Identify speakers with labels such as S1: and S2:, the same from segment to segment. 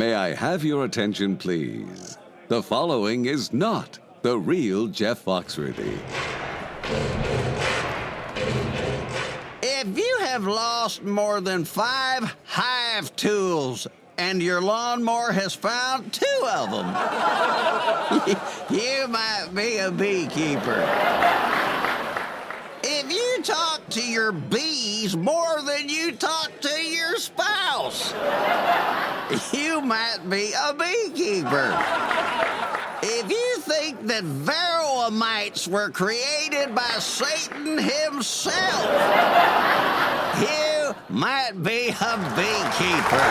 S1: May I have your attention, please? The following is not the real Jeff Foxworthy.
S2: If you have lost more than 5 hive tools and your lawnmower has found 2 of them, you might be a beekeeper. If you talk to your bees more than you talk to your spouse, you might be a beekeeper. If you think that Varroa mites were created by Satan himself, you might be a beekeeper.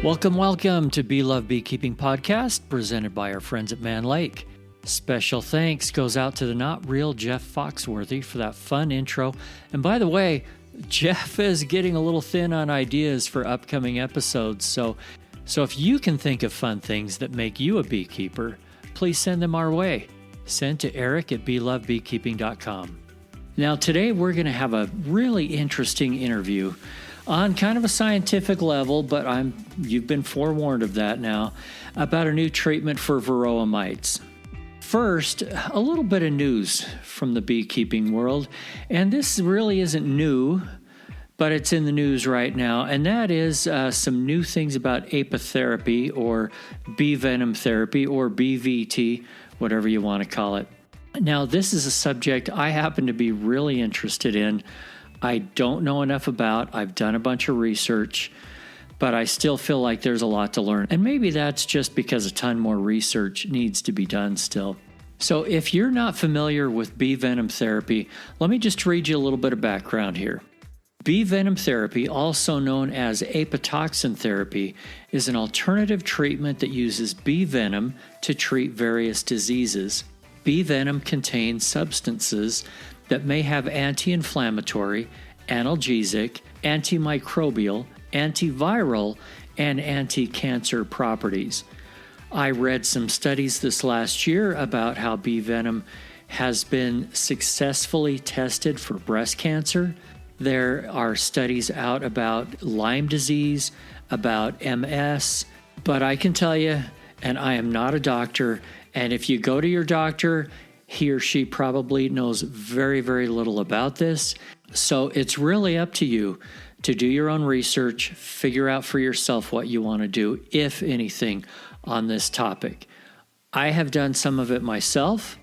S3: Welcome to Bee Love Beekeeping podcast, presented by our friends at Mann Lake. Special thanks goes out to the not real Jeff Foxworthy for that fun intro. And by the way, Jeff is getting a little thin on ideas for upcoming episodes. So if you can think of fun things that make you a beekeeper, please send them our way. Send to Eric at beelovebeekeeping.com. Now today we're going to have a really interesting interview on kind of a scientific level, but you've been forewarned of that now, about a new treatment for Varroa mites. First, a little bit of news from the beekeeping world, and this really isn't new, but it's in the news right now, and that is some new things about Apitherapy or Bee Venom Therapy or BVT, whatever you want to call it. Now, this is a subject I happen to be really interested in. I don't know enough about. I've done a bunch of research, but I still feel like there's a lot to learn. And maybe that's just because a ton more research needs to be done still. So if you're not familiar with Bee Venom Therapy, let me just read you a little bit of background here. Bee Venom Therapy, also known as apitoxin therapy, is an alternative treatment that uses bee venom to treat various diseases. Bee venom contains substances that may have anti-inflammatory, analgesic, antimicrobial, antiviral, and anti-cancer properties. I read some studies this last year about how bee venom has been successfully tested for breast cancer. There are studies out about Lyme disease, about MS, but I can tell you, and I am not a doctor, and if you go to your doctor, he or she probably knows very, very little about this. So it's really up to you to do your own research, figure out for yourself what you want to do, if anything, on this topic. I have done some of it myself,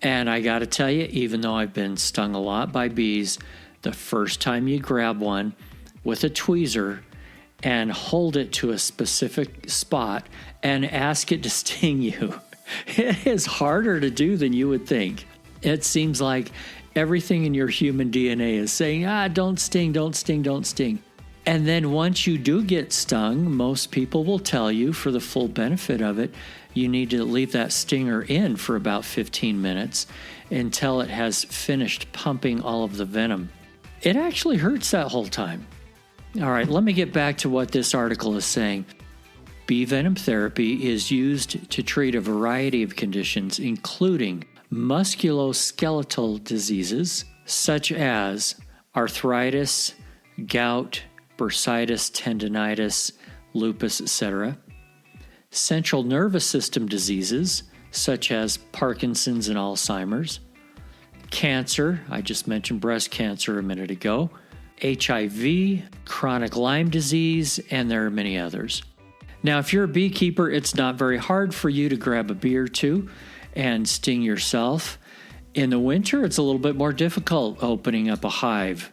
S3: and I got to tell you, even though I've been stung a lot by bees, the first time you grab one with a tweezer and hold it to a specific spot and ask it to sting you, it is harder to do than you would think. It seems like everything in your human DNA is saying, don't sting, don't sting, don't sting. And then once you do get stung, most people will tell you, for the full benefit of it, you need to leave that stinger in for about 15 minutes until it has finished pumping all of the venom. It actually hurts that whole time. All right, let me get back to what this article is saying. Bee venom therapy is used to treat a variety of conditions, including musculoskeletal diseases such as arthritis, gout, bursitis, tendinitis, lupus, etc., central nervous system diseases such as Parkinson's and Alzheimer's, cancer, I just mentioned breast cancer a minute ago, HIV, chronic Lyme disease, and there are many others. Now, if you're a beekeeper, it's not very hard for you to grab a bee or two and sting yourself. In the winter, it's a little bit more difficult opening up a hive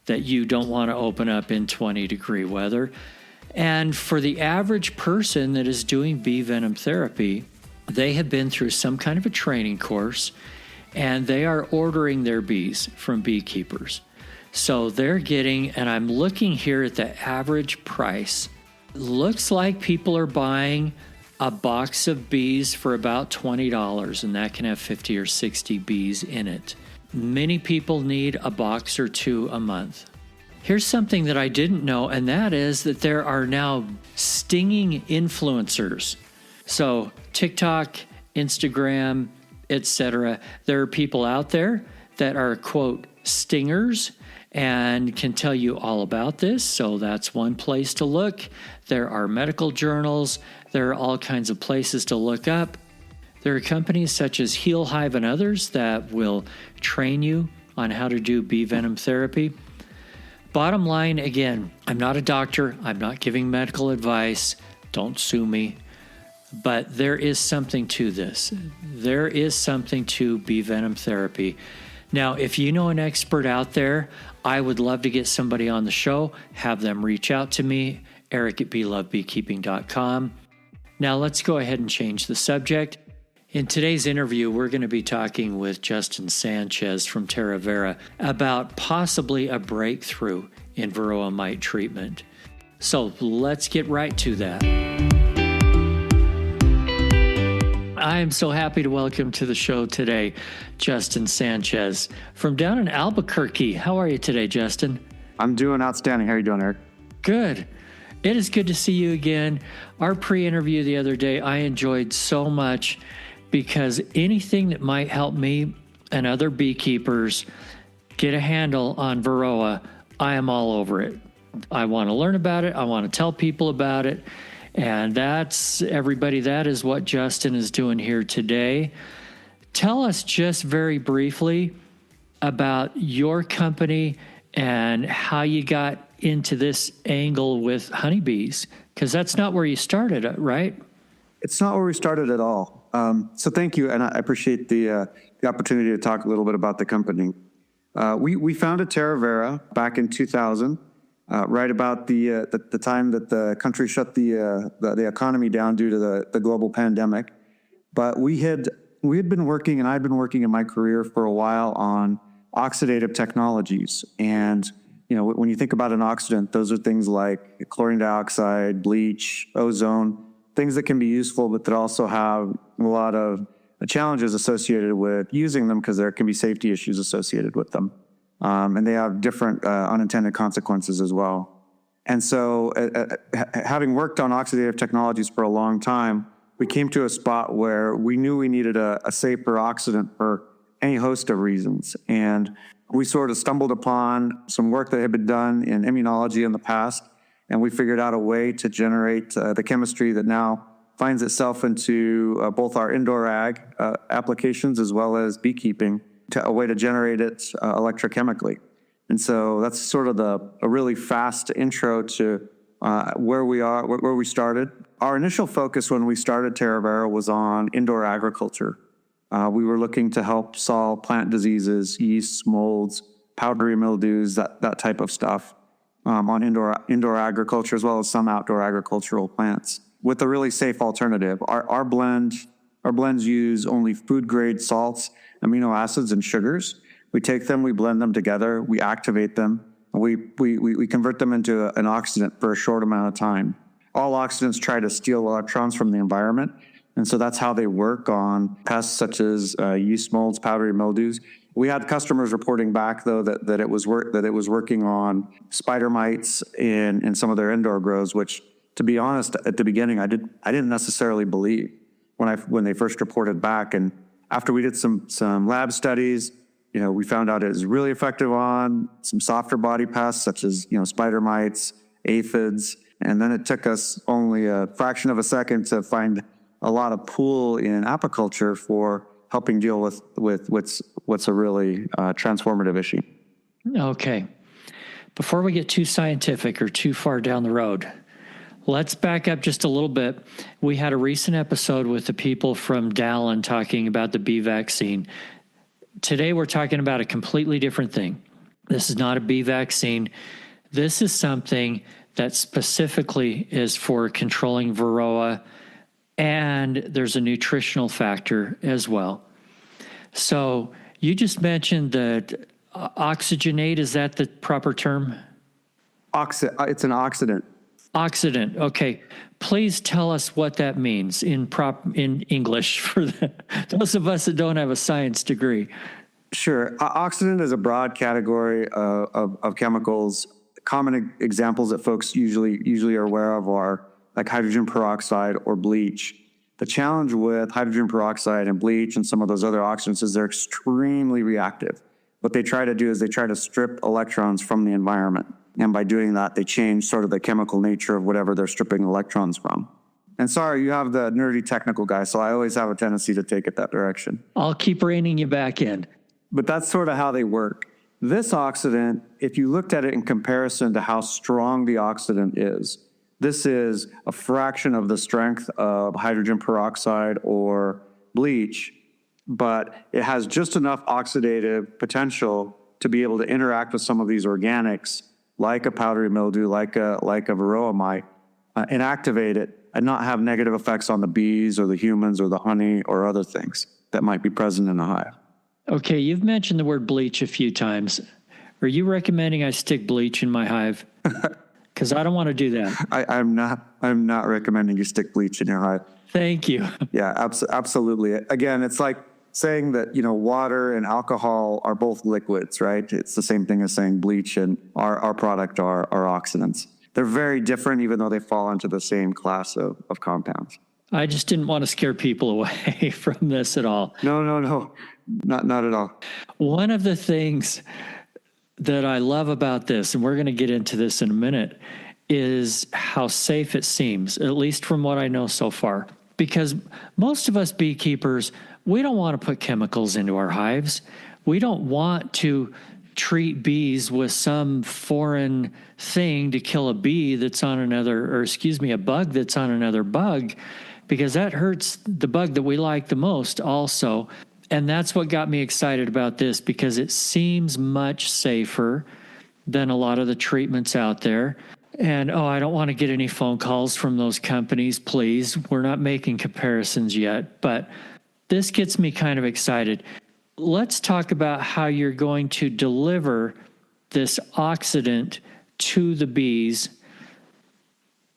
S3: that you don't want to open up in 20-degree weather. And for the average person that is doing bee venom therapy, they have been through some kind of a training course, and they are ordering their bees from beekeepers. So they're getting, and I'm looking here at the average price. Looks like people are buying a box of bees for about $20, and that can have 50 or 60 bees in it. Many people need a box or two a month. Here's something that I didn't know, and that is that there are now stinging influencers. So TikTok, Instagram, etc. There are people out there that are, quote, stingers, and can tell you all about this. So that's one place to look. There are medical journals. There are all kinds of places to look up. There are companies such as Heal Hive and others that will train you on how to do bee venom therapy. Bottom line, again, I'm not a doctor. I'm not giving medical advice. Don't sue me. But there is something to this. There is something to bee venom therapy. Now, if you know an expert out there, I would love to get somebody on the show, have them reach out to me, eric@beelovebeekeeping.com. Now, let's go ahead and change the subject. In today's interview, we're going to be talking with Justin Sanchez from Terra Vera about possibly a breakthrough in Varroa mite treatment. So let's get right to that. I am so happy to welcome to the show today, Justin Sanchez from down in Albuquerque. How are you today, Justin?
S4: I'm doing outstanding. How are you doing, Eric?
S3: Good. It is good to see you again. Our pre-interview the other day, I enjoyed so much because anything that might help me and other beekeepers get a handle on Varroa, I am all over it. I want to learn about it. I want to tell people about it. And that's everybody. That is what Justin is doing here today. Tell us just very briefly about your company and how you got into this angle with honeybees, because that's not where you started, right?
S4: It's not where we started at all. So thank you, and I appreciate the opportunity to talk a little bit about the company. We founded Terra Vera back in 2000. Right about the time that the country shut the economy down due to the global pandemic. But we had been working, and I'd been working in my career for a while on oxidative technologies. And when you think about an oxidant, those are things like chlorine dioxide, bleach, ozone, things that can be useful, but that also have a lot of challenges associated with using them because there can be safety issues associated with them. And they have different unintended consequences as well. And so having worked on oxidative technologies for a long time, we came to a spot where we knew we needed a safer oxidant for any host of reasons. And we sort of stumbled upon some work that had been done in immunology in the past, and we figured out a way to generate the chemistry that now finds itself into both our indoor ag applications as well as beekeeping, a way to generate it electrochemically. And so that's sort of a really fast intro to where we are, where we started. Our initial focus when we started Terra Vera was on indoor agriculture. We were looking to help solve plant diseases, yeasts, molds, powdery mildews, that type of stuff on indoor agriculture, as well as some outdoor agricultural plants, with a really safe alternative. Our blends use only food grade salts, amino acids, and sugars. We take them, we blend them together, we activate them, and we convert them into an oxidant for a short amount of time. All oxidants try to steal electrons from the environment, and so that's how they work on pests such as yeast, molds, powdery mildews. We had customers reporting back though that it was working on spider mites in some of their indoor grows, which, to be honest, at the beginning I didn't necessarily believe when they first reported back. And after we did some lab studies, we found out it was really effective on some softer body pests such as spider mites, aphids, and then it took us only a fraction of a second to find a lot of pull in apiculture for helping deal with what's a really transformative issue.
S3: Okay. Before we get too scientific or too far down the road, let's back up just a little bit. We had a recent episode with the people from Dallin talking about the bee vaccine. Today we're talking about a completely different thing. This is not a bee vaccine. This is something that specifically is for controlling Varroa, and there's a nutritional factor as well. So you just mentioned that oxygenate, is that the proper term?
S4: It's an oxidant.
S3: Oxidant. Okay. Please tell us what that means in English for those of us that don't have a science degree.
S4: Sure. Oxidant is a broad category of chemicals. Common examples that folks usually are aware of are like hydrogen peroxide or bleach. The challenge with hydrogen peroxide and bleach and some of those other oxidants is they're extremely reactive. what they try to do is they try to strip electrons from the environment. And by doing that, they change sort of the chemical nature of whatever they're stripping electrons from. And sorry, you have the nerdy technical guy, so I always have a tendency to take it that direction.
S3: I'll keep reining you back in.
S4: But that's sort of how they work. This oxidant, if you looked at it in comparison to how strong the oxidant is, this is a fraction of the strength of hydrogen peroxide or bleach, but it has just enough oxidative potential to be able to interact with some of these organics, like a powdery mildew, like a Varroa mite, and activate it and not have negative effects on the bees or the humans or the honey or other things that might be present in the hive.
S3: Okay, you've mentioned the word bleach a few times. Are you recommending I stick bleach in my hive? Because I don't want to do that.
S4: I'm not recommending you stick bleach in your hive.
S3: Thank you.
S4: Yeah, absolutely. Again, it's like saying that, water and alcohol are both liquids, right? It's the same thing as saying bleach and our product are oxidants. They're very different, even though they fall into the same class of compounds.
S3: I just didn't want to scare people away from this at all.
S4: No. Not at all.
S3: One of the things that I love about this, and we're going to get into this in a minute, is how safe it seems, at least from what I know so far. Because most of us beekeepers, we don't want to put chemicals into our hives. We don't want to treat bees with some foreign thing to kill a bee that's on another, a bug that's on another bug, because that hurts the bug that we like the most also. And that's what got me excited about this, because it seems much safer than a lot of the treatments out there. And, I don't want to get any phone calls from those companies, please. We're not making comparisons yet, but this gets me kind of excited. Let's talk about how you're going to deliver this oxidant to the bees.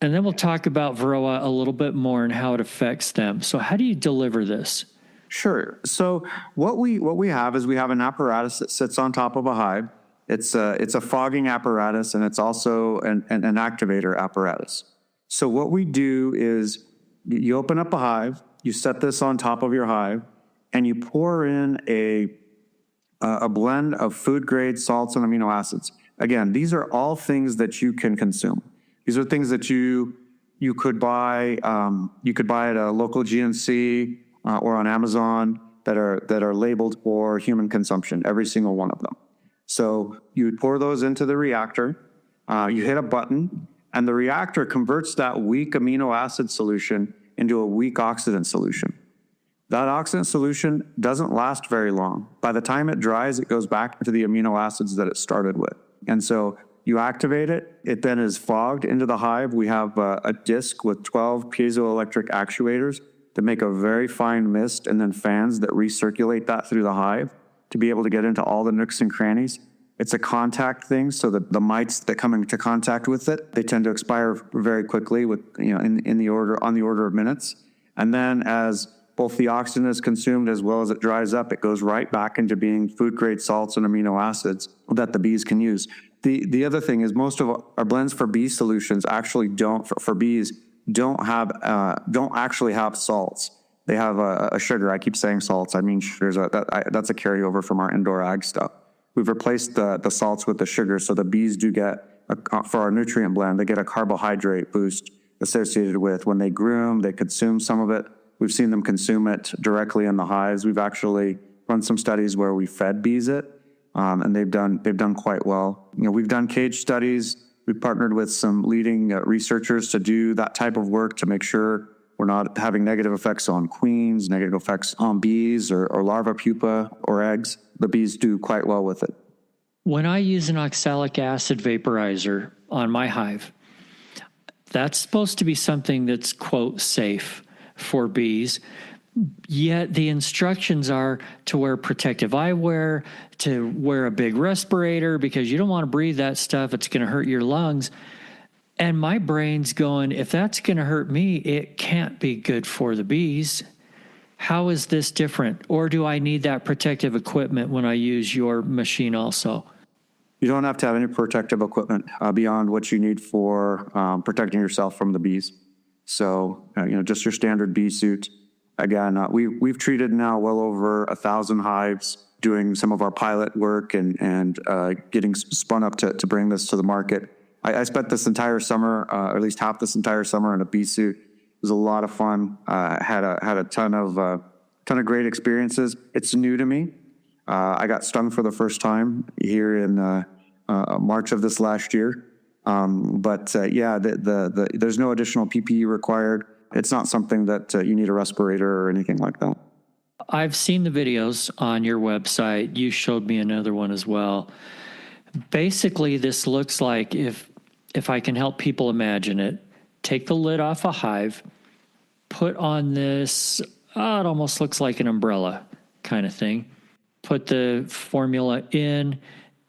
S3: And then we'll talk about Varroa a little bit more and how it affects them. So how do you deliver this?
S4: Sure. So what we have is we have an apparatus that sits on top of a hive. It's a fogging apparatus, and it's also an activator apparatus. So what we do is you open up a hive, you set this on top of your hive, and you pour in a blend of food-grade salts and amino acids. Again, these are all things that you can consume. These are things that you could buy. You could buy at a local GNC or on Amazon that are labeled for human consumption. Every single one of them. So you would pour those into the reactor. You hit a button, and the reactor converts that weak amino acid solution into a weak oxidant solution. That oxidant solution doesn't last very long. By the time it dries, it goes back into the amino acids that it started with. And so you activate it. It then is fogged into the hive. We have a disc with 12 piezoelectric actuators that make a very fine mist, and then fans that recirculate that through the hive to be able to get into all the nooks and crannies. It's a contact thing, so that the mites that come into contact with it, they tend to expire very quickly on the order of minutes. And then as both the oxygen is consumed as well as it dries up, it goes right back into being food-grade salts and amino acids that the bees can use. The other thing is most of our blends for bee solutions actually don't actually have salts. They have a sugar. I keep saying salts. I mean sugars. That's a carryover from our indoor ag stuff. We've replaced the salts with the sugar, so the bees do get, for our nutrient blend, they get a carbohydrate boost associated with when they groom, they consume some of it. We've seen them consume it directly in the hives. We've actually run some studies where we fed bees it, and they've done quite well. We've done cage studies. We've partnered with some leading researchers to do that type of work to make sure we're not having negative effects on queens, negative effects on bees or larva pupa or eggs. The bees do quite well with it.
S3: When I use an oxalic acid vaporizer on my hive, that's supposed to be something that's, quote, safe for bees. Yet the instructions are to wear protective eyewear, to wear a big respirator, because you don't want to breathe that stuff. It's going to hurt your lungs. And my brain's going, if that's going to hurt me, it can't be good for the bees. How is this different? Or do I need that protective equipment when I use your machine also?
S4: You don't have to have any protective equipment beyond what you need for protecting yourself from the bees. So, just your standard bee suit. Again, we've treated now well over 1,000 hives doing some of our pilot work and getting spun up to bring this to the market. I spent this entire summer, or at least half this entire summer, in a bee suit. It was a lot of fun. Had a ton of great experiences. It's new to me. I got stung for the first time here in March of this last year. But there's no additional PPE required. It's not something that you need a respirator or anything like that.
S3: I've seen the videos on your website. You showed me another one as well. Basically, this looks like, if I can help people imagine it, take the lid off a hive, put on this, it almost looks like an umbrella kind of thing, put the formula in,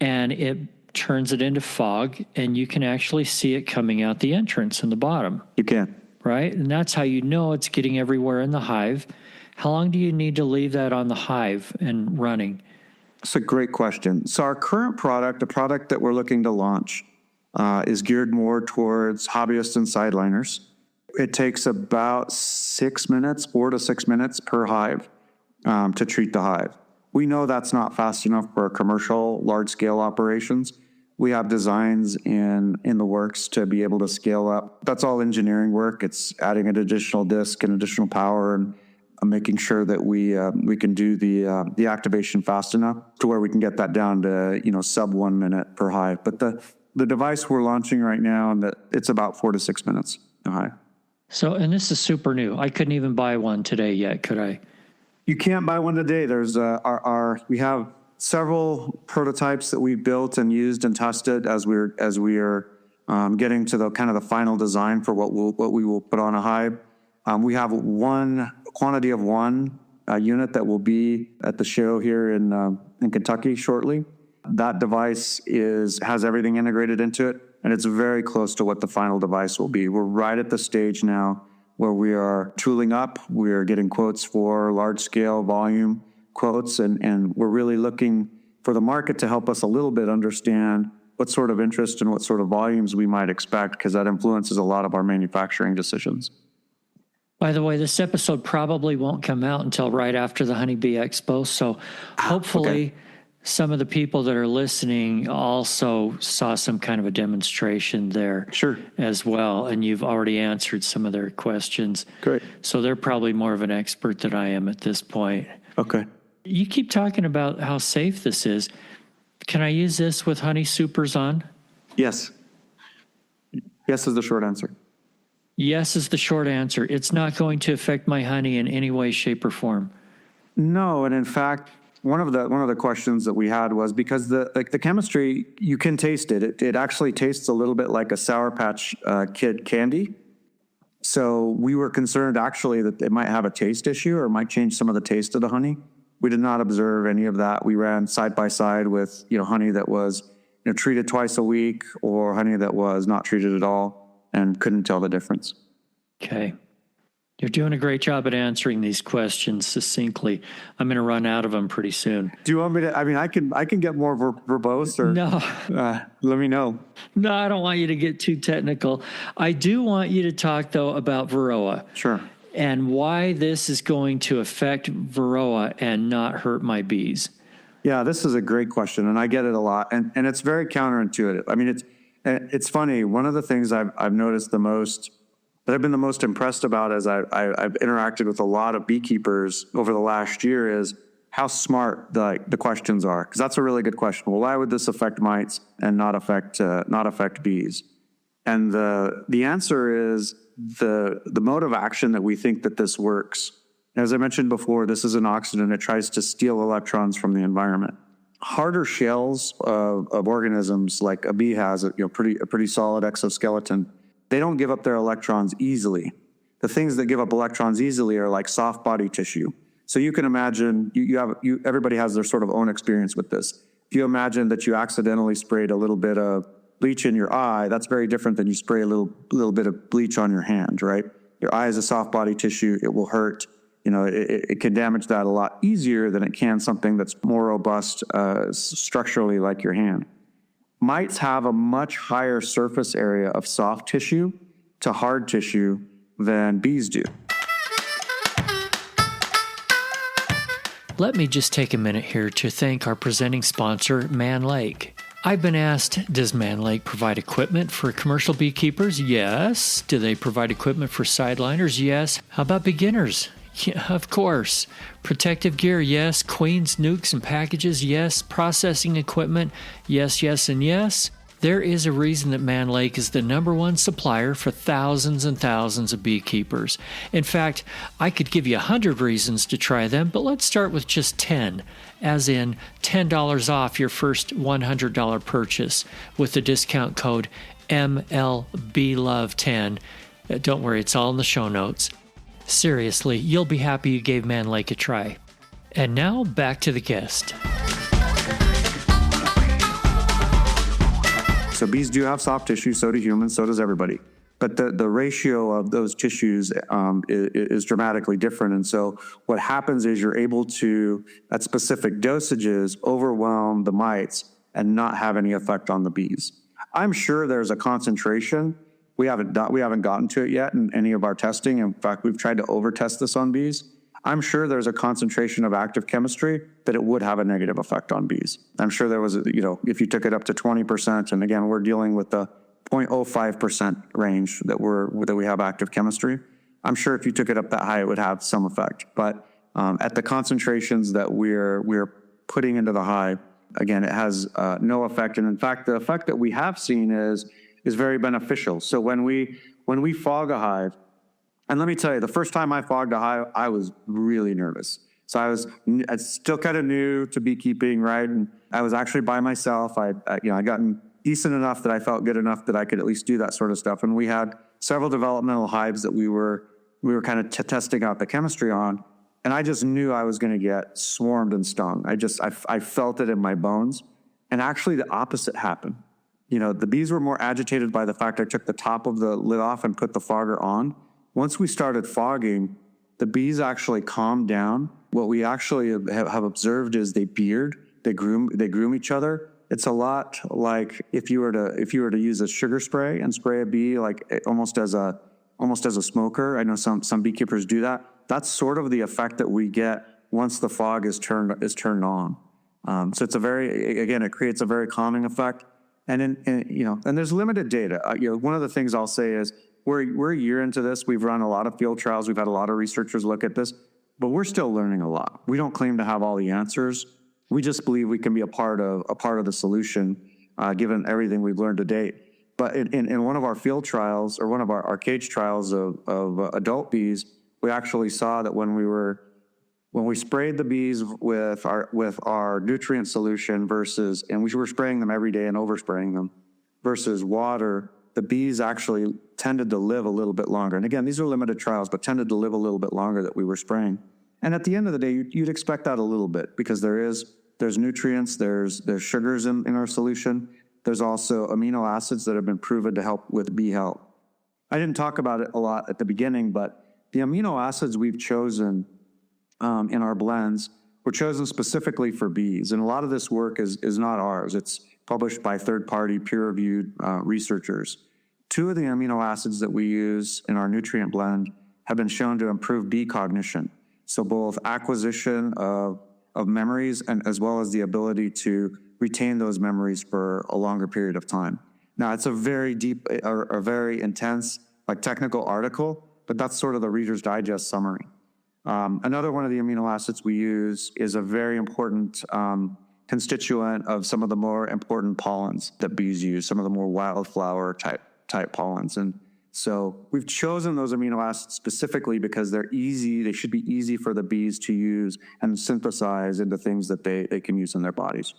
S3: and it turns it into fog, and you can actually see it coming out the entrance in the bottom.
S4: You can.
S3: Right? And that's how you know it's getting everywhere in the hive. How long do you need to leave that on the hive and running?
S4: That's a great question. So our current product, the product that we're looking to launch, is geared more towards hobbyists and sideliners. It takes about 4 to 6 minutes per hive to treat the hive. We know that's not fast enough for commercial large-scale operations. We have designs in the works to be able to scale up. That's all engineering work. It's adding an additional disk and additional power and making sure that we can do the activation fast enough to where we can get that down to sub 1 minute per hive. But the device we're launching right now, and it's about 4 to 6 minutes a hive.
S3: So, and this is super new. I couldn't even buy one today yet, could I?
S4: You can't buy one today. There's we have several prototypes that we've built and used and tested as we are getting to the kind of the final design for what we will put on a hive. We have one quantity of one unit that will be at the show here in Kentucky shortly. That device has everything integrated into it, and it's very close to what the final device will be. We're right at the stage now where we are tooling up. We're getting quotes for large-scale volume quotes, and we're really looking for the market to help us a little bit understand what sort of interest and what sort of volumes we might expect, because that influences a lot of our manufacturing decisions.
S3: By the way, this episode probably won't come out until right after the Honeybee Expo, so hopefully some of the people that are listening also saw some kind of a demonstration there as well, and you've already answered some of their questions.
S4: Great.
S3: So they're probably more of an expert than I am at this point.
S4: Okay.
S3: You keep talking about how safe this is. Can I use this with honey supers on?
S4: Yes. Yes is the short answer.
S3: Yes is the short answer. It's not going to affect my honey in any way, shape, or form. No,
S4: and in fact, one of the questions that we had was because the chemistry, you can taste it. It actually tastes a little bit like a Sour Patch Kid candy. So we were concerned actually that it might have a taste issue or might change some of the taste of the honey. We did not observe any of that. We ran side by side with honey that was treated twice a week or honey that was not treated at all, and couldn't tell the difference.
S3: Okay. You're doing a great job at answering these questions succinctly. I'm going to run out of them pretty soon.
S4: Do you want me to? I mean, I can get more verbose, or
S3: no.
S4: Let me know.
S3: No, I don't want you to get too technical. I do want you to talk though about Varroa.
S4: Sure.
S3: And why this is going to affect Varroa and not hurt my bees.
S4: Yeah, this is a great question, and I get it a lot, and it's very counterintuitive. I mean, it's funny. One of the things I've noticed the most, that I've been the most impressed about as I've interacted with a lot of beekeepers over the last year is how smart the questions are. Because that's a really good question. Well, why would this affect mites and not affect bees? And the answer is the mode of action that we think that this works. As I mentioned before, this is an oxidant. It tries to steal electrons from the environment. Harder shells of organisms, like a bee has, a pretty solid exoskeleton, they don't give up their electrons easily. The things that give up electrons easily are like soft body tissue. So you can imagine, everybody has their sort of own experience with this. If you imagine that you accidentally sprayed a little bit of bleach in your eye, that's very different than you spray a little bit of bleach on your hand, right? Your eye is a soft body tissue. It will hurt. It can damage that a lot easier than it can something that's more robust structurally, like your hand. Mites have a much higher surface area of soft tissue to hard tissue than bees do.
S3: let me just take a minute here to thank our presenting sponsor, Mann Lake. I've been asked, does Mann Lake provide equipment for commercial beekeepers? Yes. Do they provide equipment for sideliners? Yes. How about beginners? Yeah, of course. Protective gear? Yes. Queens, nukes, and packages? Yes. Processing equipment? Yes, yes, and yes. There is a reason that Mann Lake is the #1 supplier for thousands and thousands of beekeepers. In fact, I could give you 100 reasons to try them, but let's start with just 10, as in $10 off your first $100 purchase with the discount code MLBLOVE10. Don't worry, it's all in the show notes. Seriously, you'll be happy you gave Mann Lake a try. And now, back to the guest.
S4: So bees do have soft tissue, so do humans, so does everybody. But the ratio of those tissues is dramatically different. And so what happens is you're able to, at specific dosages, overwhelm the mites and not have any effect on the bees. I'm sure there's a concentration. We haven't gotten to it yet in any of our testing. In fact, we've tried to over-test this on bees. I'm sure there's a concentration of active chemistry that it would have a negative effect on bees. I'm sure there was, if you took it up to 20%, and again, we're dealing with the 0.05% range that we have active chemistry. I'm sure if you took it up that high, it would have some effect. But at the concentrations that we're putting into the hive, again, it has no effect. And in fact, the effect that we have seen is very beneficial. So when we fog a hive, and let me tell you, the first time I fogged a hive, I was really nervous. So I was still kind of new to beekeeping, right? And I was actually by myself. I gotten decent enough that I felt good enough that I could at least do that sort of stuff. And we had several developmental hives that we were kind of testing out the chemistry on. And I just knew I was going to get swarmed and stung. I felt it in my bones. And actually the opposite happened. The bees were more agitated by the fact I took the top of the lid off and put the fogger on. Once we started fogging, the bees actually calmed down. What we actually have observed is they groom each other. It's a lot like if you were to use a sugar spray and spray a bee like almost as a smoker. I know some beekeepers do that. That's sort of the effect that we get once the fog is turned on. So it creates a very calming effect. And there's limited data. One of the things I'll say is we're a year into this. We've run a lot of field trials. We've had a lot of researchers look at this, but we're still learning a lot. We don't claim to have all the answers. We just believe we can be a part of the solution, given everything we've learned to date. But in one of our field trials, or one of our cage trials of adult bees, we actually saw that when we sprayed the bees with our nutrient solution and we were spraying them every day and overspraying them versus water, the bees actually tended to live a little bit longer. And again, these are limited trials, but tended to live a little bit longer that we were spraying. And at the end of the day, you'd expect that a little bit because there's nutrients, there's sugars in our solution. There's also amino acids that have been proven to help with bee health. I didn't talk about it a lot at the beginning, but the amino acids we've chosen in our blends were chosen specifically for bees. And a lot of this work is not ours. It's published by third-party peer-reviewed researchers. 2 of the amino acids that we use in our nutrient blend have been shown to improve bee cognition. So both acquisition of memories and as well as the ability to retain those memories for a longer period of time. Now, it's a very deep or a very intense, technical article, but that's sort of the Reader's Digest summary. Another one of the amino acids we use is a very important constituent of some of the more important pollens that bees use, some of the more wildflower type pollens. And so we've chosen those amino acids specifically because they're easy. They should be easy for the bees to use and synthesize into things that they can use in their bodies.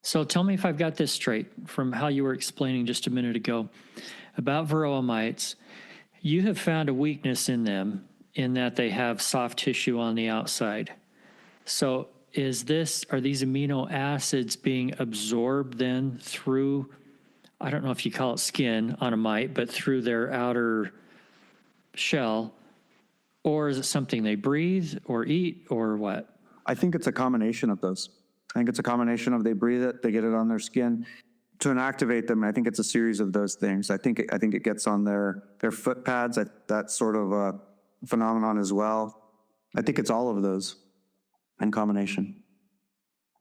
S3: So tell me if I've got this straight from how you were explaining just a minute ago about Varroa mites. You have found a weakness in them in that they have soft tissue on the outside. So are these amino acids being absorbed then through, I don't know if you call it skin on a mite, but through their outer shell? Or is it something they breathe or eat or what?
S4: I think it's a combination of those. I think it's a combination of they breathe it, they get it on their skin. To inactivate them, I think it's a series of those things. I think it gets on their foot pads. That's sort of a phenomenon as well. I think it's all of those. in combination.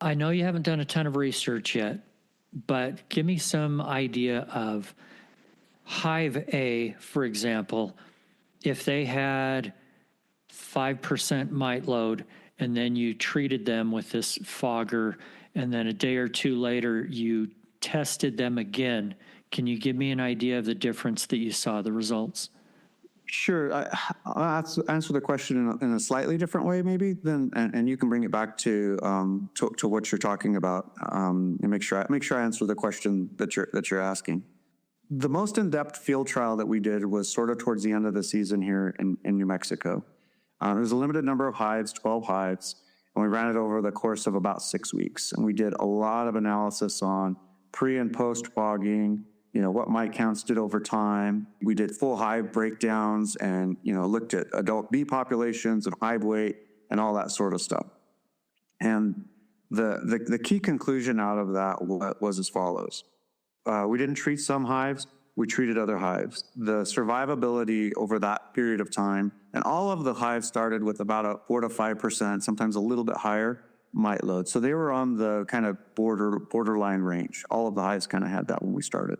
S3: I know you haven't done a ton of research yet, but give me some idea of Hive A, for example, if they had 5% mite load and then you treated them with this fogger and then a day or two later you tested them again, can you give me an idea of the difference that you saw, the results?
S4: Sure. I'll answer the question in a slightly different way, maybe, and you can bring it back to what you're talking about, and make sure I answer the question that you're asking. The most in-depth field trial that we did was sort of towards the end of the season here in New Mexico. There was a limited number of hives, 12 hives, and we ran it over the course of about 6 weeks. And we did a lot of analysis on pre and post fogging, what mite counts did over time. We did full hive breakdowns and, looked at adult bee populations and hive weight and all that sort of stuff. And the key conclusion out of that was as follows. We didn't treat some hives, we treated other hives. The survivability over that period of time, and all of the hives started with about a 4 to 5%, sometimes a little bit higher mite load. So they were on the kind of borderline range. All of the hives kind of had that when we started.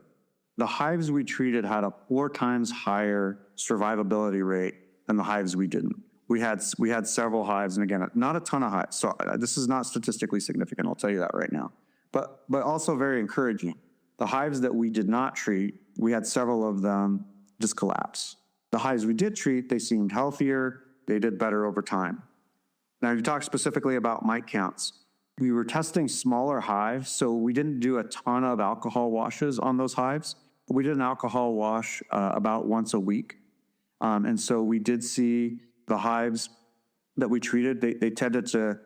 S4: The hives we treated had a 4 times higher survivability rate than the hives we didn't. We had several hives, and again, not a ton of hives. So this is not statistically significant, I'll tell you that right now. But also very encouraging. The hives that we did not treat, we had several of them just collapse. The hives we did treat, they seemed healthier, they did better over time. Now, you talk specifically about mite counts. We were testing smaller hives, so we didn't do a ton of alcohol washes on those hives. We did an alcohol wash about once a week. And so we did see the hives that we treated, they tended to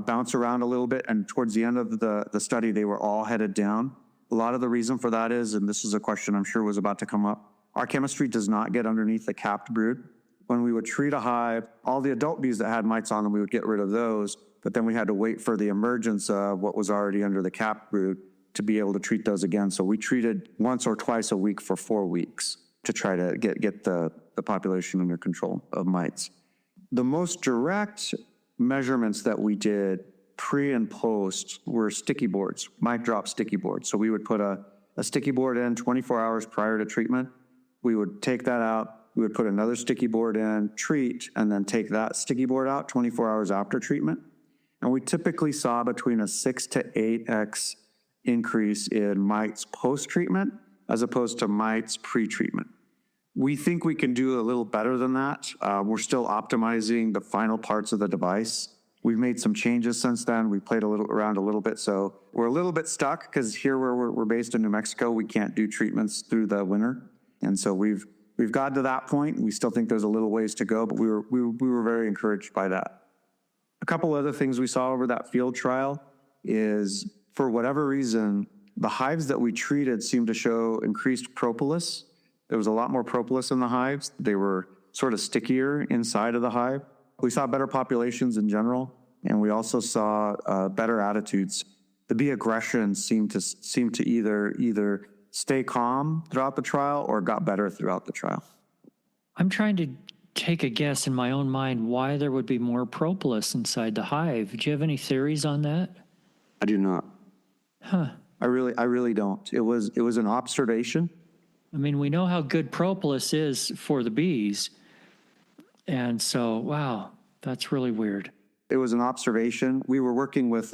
S4: bounce around a little bit, and towards the end of the study, they were all headed down. A lot of the reason for that is, and this is a question I'm sure was about to come up, our chemistry does not get underneath the capped brood. When we would treat a hive, all the adult bees that had mites on them, we would get rid of those, but then we had to wait for the emergence of what was already under the capped brood to be able to treat those again. So we treated once or twice a week for 4 weeks to try to get the population under control of mites. The most direct measurements that we did pre and post were sticky boards, mic drop sticky boards. So we would put a sticky board in 24 hours prior to treatment. We would take that out. We would put another sticky board in, treat, and then take that sticky board out 24 hours after treatment. And we typically saw between a 6 to 8x increase in mites post-treatment as opposed to mites pre-treatment. We think we can do a little better than that. We're still optimizing the final parts of the device. We've made some changes since then. We played around a little bit, so we're a little bit stuck because here where we're based in New Mexico, we can't do treatments through the winter, and so we've gotten to that point. We still think there's a little ways to go, but we were very encouraged by that. A couple other things we saw over that field trial is, for whatever reason, the hives that we treated seemed to show increased propolis. There was a lot more propolis in the hives. They were sort of stickier inside of the hive. We saw better populations in general, and we also saw better attitudes. The bee aggression seemed to either stay calm throughout the trial or got better throughout the trial.
S3: I'm trying to take a guess in my own mind why there would be more propolis inside the hive. Do you have any theories on that?
S4: I do not.
S3: Huh.
S4: I really don't. It was an observation.
S3: I mean, we know how good propolis is for the bees. And so, wow, that's really weird.
S4: It was an observation. We were working with,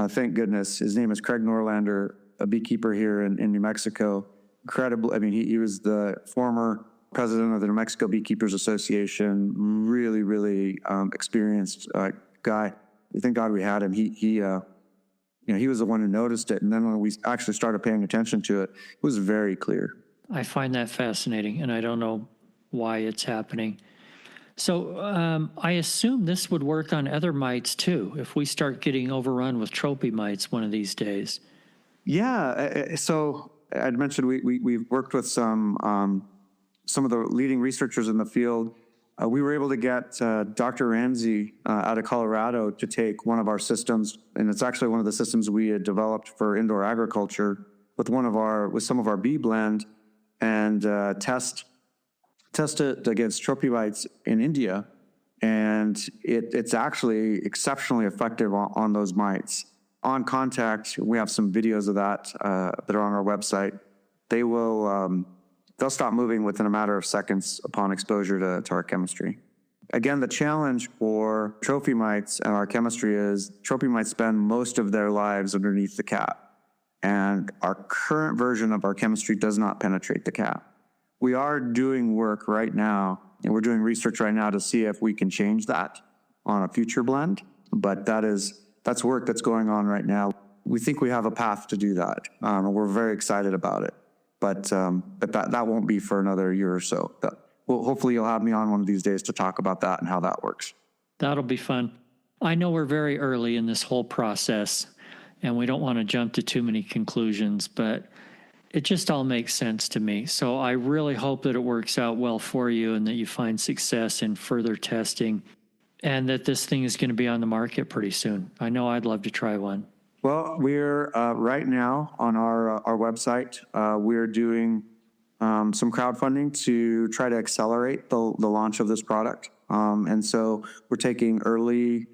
S4: thank goodness, his name is Craig Norlander, a beekeeper here in New Mexico. Incredible. I mean, he was the former president of the New Mexico Beekeepers Association. Really, really experienced guy. Thank God we had him. He was the one who noticed it. And then when we actually started paying attention to it, it was very clear.
S3: I find that fascinating, and I don't know why it's happening. So I assume this would work on other mites too, if we start getting overrun with trophy mites one of these days.
S4: Yeah. So I'd mentioned we've worked with some of the leading researchers in the field. We were able to get Dr. Ramsey out of Colorado to take one of our systems, and it's actually one of the systems we had developed for indoor agriculture with some of our bee blend, and test it against trophy mites in India, and it's actually exceptionally effective on those mites. On contact, we have some videos of that that are on our website. They'll stop moving within a matter of seconds upon exposure to our chemistry. Again, the challenge for trophy mites and our chemistry is trophy mites spend most of their lives underneath the cap. And our current version of our chemistry does not penetrate the cap. We are doing work right now, and we're doing research right now to see if we can change that on a future blend. But that's work that's going on right now. We think we have a path to do that. And we're very excited about it. But that won't be for another year or so. Well, hopefully you'll have me on one of these days to talk about that and how that works.
S3: That'll be fun. I know we're very early in this whole process, and we don't want to jump to too many conclusions, but it just all makes sense to me. So I really hope that it works out well for you and that you find success in further testing and that this thing is going to be on the market pretty soon. I know I'd love to try one.
S4: Well, we're right now on our website, we're doing some crowdfunding to try to accelerate the launch of this product. And so we're taking early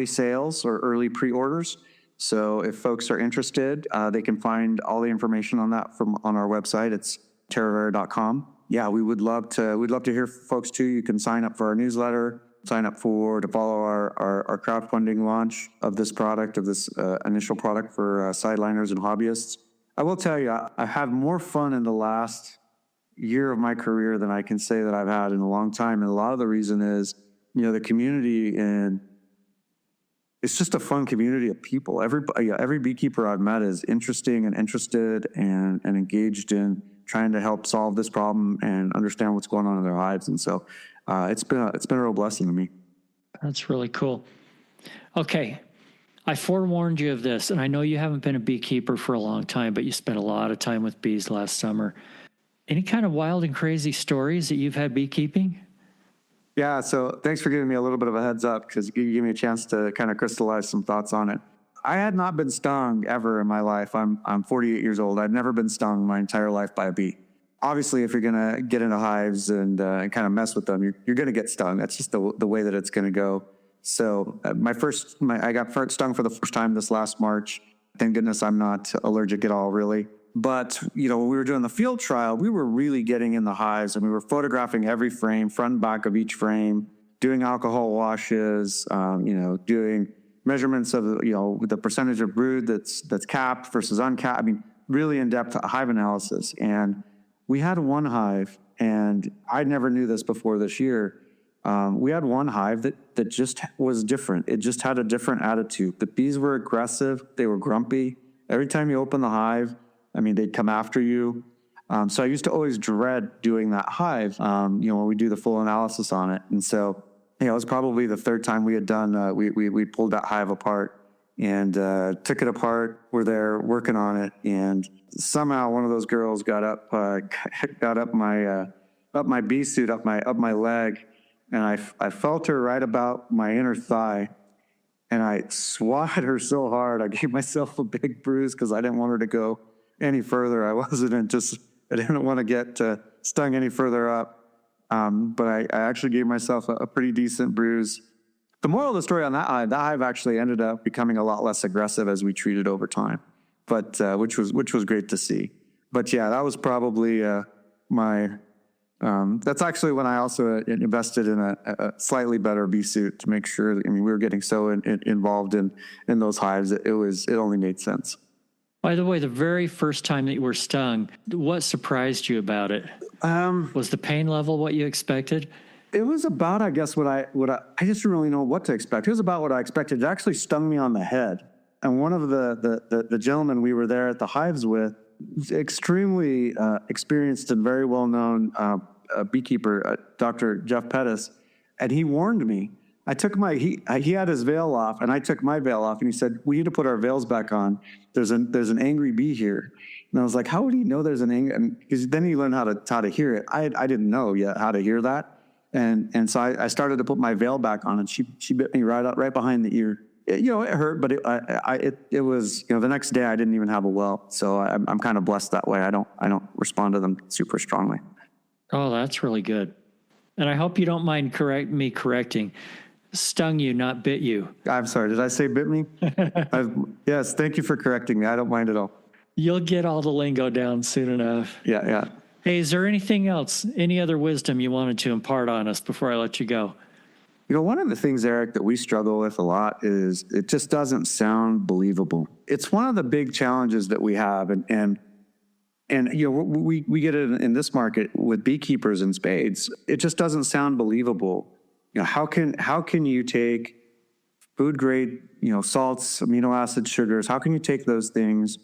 S4: sales or early pre-orders. So if folks are interested, they can find all the information on that on our website. It's terravera.com. Yeah, we'd love to hear from folks too. You can sign up for our newsletter, sign up to follow our crowdfunding launch of this product, of this initial product for sideliners and hobbyists. I will tell you, I had more fun in the last year of my career than I can say that I've had in a long time. And a lot of the reason is, the community, and it's just a fun community of people. Every beekeeper I've met is interesting and interested and engaged in trying to help solve this problem and understand what's going on in their lives. And so it's been a real blessing to me.
S3: That's really cool. Okay. I forewarned you of this, and I know you haven't been a beekeeper for a long time, but you spent a lot of time with bees last summer. Any kind of wild and crazy stories that you've had beekeeping?
S4: Yeah, so thanks for giving me a little bit of a heads up, because you gave me a chance to kind of crystallize some thoughts on it. I had not been stung ever in my life. I'm 48 years old. I've never been stung my entire life by a bee. Obviously, if you're going to get into hives and kind of mess with them, you're going to get stung. That's just the way that it's going to go. So I got stung for the first time this last March. Thank goodness I'm not allergic at all, really. But, when we were doing the field trial, we were really getting in the hives, and we were photographing every frame, front and back of each frame, doing alcohol washes, doing measurements of, the percentage of brood that's capped versus uncapped. I mean, really in-depth hive analysis. And we had one hive, and I never knew this before this year. We had one hive that just was different. It just had a different attitude. The bees were aggressive. They were grumpy. Every time you open the hive, they'd come after you. So I used to always dread doing that hive, when we do the full analysis on it. And so, it was probably the third time we had done, we pulled that hive apart and took it apart. We're there working on it. And somehow one of those girls got up my bee suit, up my leg. And I felt her right about my inner thigh. And I swatted her so hard, I gave myself a big bruise because I didn't want her to go any further. I didn't want to get stung any further up. But I actually gave myself a pretty decent bruise. The moral of the story on that hive actually ended up becoming a lot less aggressive as we treated over time, but which was great to see. But yeah, that was probably that's actually when I also invested in a slightly better bee suit to make sure that, we were getting so involved in those hives that it only made sense.
S3: By the way, the very first time that you were stung, what surprised you about it? Was the pain level what you expected?
S4: It was about, I guess, I just didn't really know what to expect. It was about what I expected. It actually stung me on the head. And one of the gentlemen we were there at the hives with, extremely experienced and very well-known beekeeper, Dr. Jeff Pettis, and he warned me. He had his veil off, and I took my veil off, and he said, "We need to put our veils back on. There's an angry bee here." And I was like, "How would he know there's an angry?" Because then he learned how to hear it. I didn't know yet how to hear that, and so I started to put my veil back on, and she bit me right behind the ear. It hurt, but it was the next day I didn't even have a welt, so I'm kind of blessed that way. I don't respond to them super strongly.
S3: Oh, that's really good. And I hope you don't mind me correcting. Stung you, not bit you.
S4: I'm sorry. Did I say bit me? Yes. Thank you for correcting me. I don't mind at all.
S3: You'll get all the lingo down soon enough.
S4: Yeah.
S3: Hey, is there anything else, any other wisdom you wanted to impart on us before I let you go?
S4: One of the things, Eric, that we struggle with a lot is it just doesn't sound believable. It's one of the big challenges that we have. And we get it in this market with beekeepers and spades. It just doesn't sound believable. How can you take food grade, salts, amino acids, sugars? How can you take those things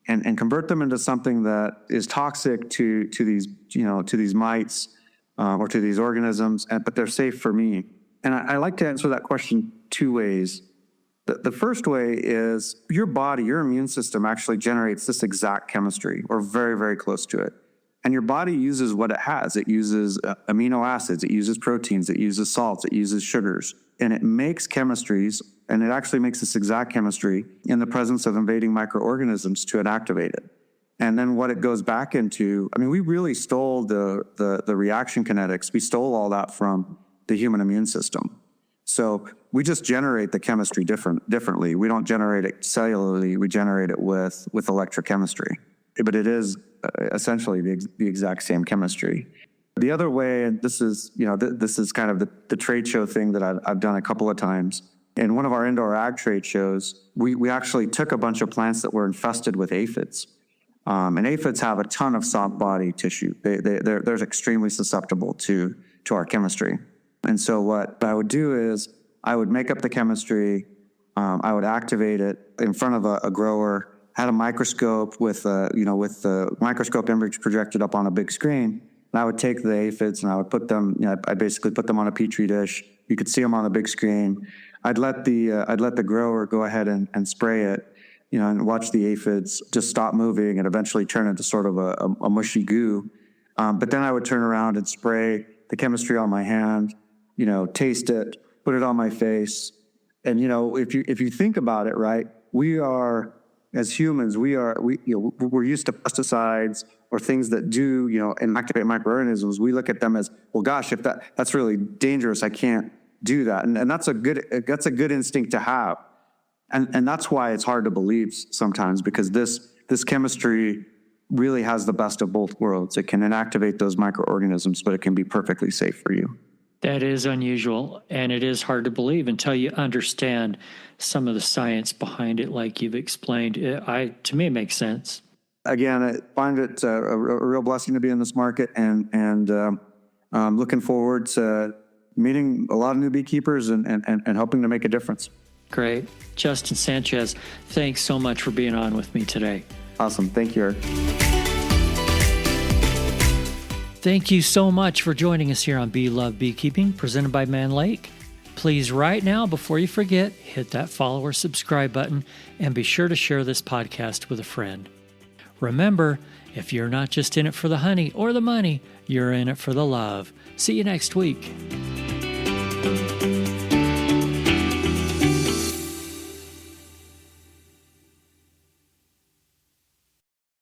S4: and convert them into something that is toxic to these mites or to these organisms, but they're safe for me? And I like to answer that question two ways. The first way is your body, your immune system actually generates this exact chemistry or very, very close to it. And your body uses what it has. It uses amino acids, it uses proteins, it uses salts, it uses sugars. And it makes chemistries, and it actually makes this exact chemistry in the presence of invading microorganisms to inactivate it. And then what it goes back into, we really stole the reaction kinetics. We stole all that from the human immune system. So we just generate the chemistry differently. We don't generate it cellularly. We generate it with electrochemistry. But it is essentially the exact same chemistry. The other way, and this is kind of the trade show thing that I've done a couple of times. In one of our indoor ag trade shows, we actually took a bunch of plants that were infested with aphids. And aphids have a ton of soft body tissue. They're extremely susceptible to our chemistry. And so what I would do is I would make up the chemistry, I would activate it in front of a grower, had a microscope with the microscope image projected up on a big screen. And I would take the aphids and I would put them, I basically put them on a petri dish. You could see them on the big screen. I'd let the grower go ahead and spray it, and watch the aphids just stop moving and eventually turn into sort of a mushy goo. But then I would turn around and spray the chemistry on my hand, taste it, put it on my face. And, if you think about it, right, we are, as humans, we're used to pesticides or things that do, inactivate microorganisms. We look at them as, well, gosh, if that's really dangerous, I can't do that. And that's a good instinct to have. And that's why it's hard to believe sometimes, because this chemistry really has the best of both worlds. It can inactivate those microorganisms, but it can be perfectly safe for you.
S3: That is unusual, and it is hard to believe until you understand some of the science behind it, like you've explained. To me, it makes sense. Again,
S4: I find it a real blessing to be in this market, and I'm looking forward to meeting a lot of new beekeepers and helping to make a difference.
S3: Great. Justin Sanchez, thanks so much for being on with me today.
S4: Awesome. Thank you, Eric.
S3: Thank you so much for joining us here on Bee Love Beekeeping, presented by Mann Lake. Please, right now, before you forget, hit that follow or subscribe button and be sure to share this podcast with a friend. Remember, if you're not just in it for the honey or the money, you're in it for the love. See you next week.